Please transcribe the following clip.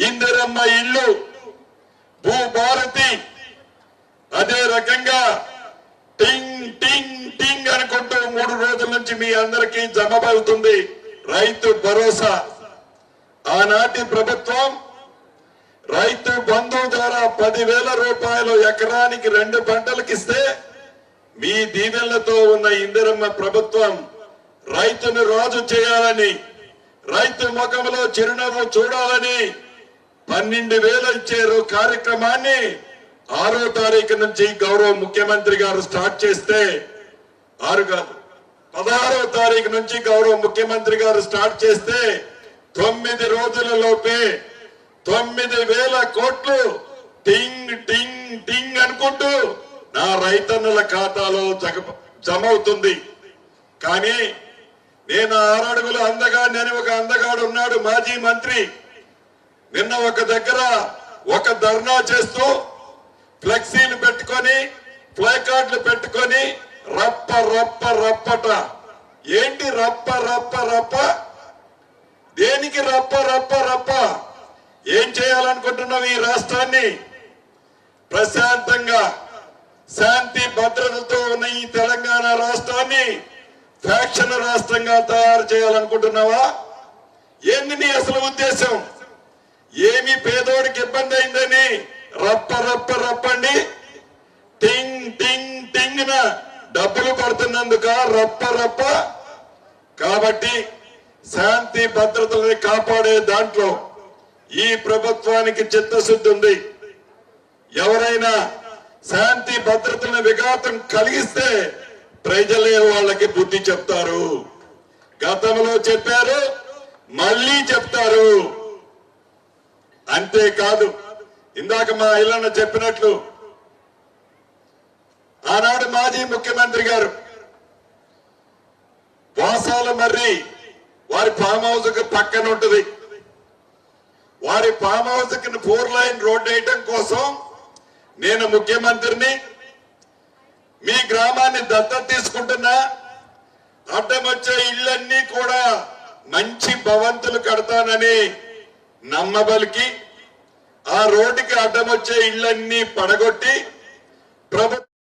ఇందిరమ్మ ఇల్లు, భూభారతి, అదే రకంగా టింగ్ టింగ్ టింగ్ అనుకుంటూ 3 రోజుల నుంచి మీ అందరికీ జమ అవుతుంది రైతు భరోసా. ఆనాటి ప్రభుత్వం రైతు బంధు ద్వారా 10,000 రూపాయలు ఎకరానికి 2 పంటలకు ఇస్తే, మీ దీవెనలతో ఉన్న ఇందిరమ్మ ప్రభుత్వం రైతును రాజు చేయాలని, రైతు ముఖంలో చిరునవ్వు చూడాలని 12,000 ఇచ్చారు. కార్యక్రమాన్ని 6వ తారీఖు నుంచి గౌరవ ముఖ్యమంత్రి గారు స్టార్ట్ చేస్తే, 6 కాదు 16వ తారీఖు నుంచి గౌరవ ముఖ్యమంత్రి గారు స్టార్ట్ చేస్తే 9 రోజుల లోపే 9,000 కోట్లు టింగ్ టింగ్ టింగ్ అనుకుంటూ నా రైతన్నుల ఖాతాలో జమ అవుతుంది. కానీ నేను 6 అడుగుల అందగాడిని అని ఒక అందగాడు ఉన్నాడు, మాజీ మంత్రి. నిన్న ఒక దగ్గర ఒక ధర్నా చేస్తూ ఫ్లెక్సీలు పెట్టుకొని, ప్లే కార్డులు పెట్టుకొని రప్ప రప్ప రప్పట. ఏంటి రప్ప రప్ప రప్ప? దేనికి రప్ప రప్ప రప్ప? ఏం చేయాలనుకుంటున్నావు? ఈ రాష్ట్రాన్ని ప్రశాంతంగా శాంతి భద్రతలతో ఉన్న ఈ తెలంగాణ రాష్ట్రాన్ని ఫ్యాక్షన్ రాష్ట్రంగా తయారు చేయాలనుకుంటున్నావా? ఏంది నీ అసలు ఉద్దేశం? ఏమి పేదోడికి ఇబ్బంది అయిందని రప్ప రప్ప రప్పండి, టింగ్ టింగ్ టింగ్ న డబ్బులు పడుతున్నందుక రప్ప రప్ప? కాబట్టి శాంతి భద్రతల్ని కాపాడే దాంట్లో ఈ ప్రభుత్వానికి చిత్తశుద్ధి ఉంది. ఎవరైనా శాంతి భద్రతలను విఘాతం కలిగిస్తే ప్రజలే వాళ్ళకి బుద్ధి చెప్తారు. గతంలో చెప్పారు, మళ్ళీ చెప్తారు. అంతేకాదు, ఇందాక మా ఇల్లన్న చెప్పినట్లు ఆనాడు మాజీ ముఖ్యమంత్రి గారు వాసాల మర్రి వారి ఫామ్ హౌస్ కి పక్కన ఉంటుంది. వారి ఫామ్ హౌస్ కి 4 లైన్ రోడ్ వేయటం కోసం నేను ముఖ్యమంత్రిని, మీ గ్రామాన్ని దత్తత తీసుకుంటున్నా, అడ్డం వచ్చే ఇళ్ళన్నీ కూడా మంచి భవంతులు కడతానని నమ్మబలికి ఆ రోడ్డుకి అడ్డం వచ్చే ఇళ్ళన్నీ పడగొట్టి ప్రభుత్వం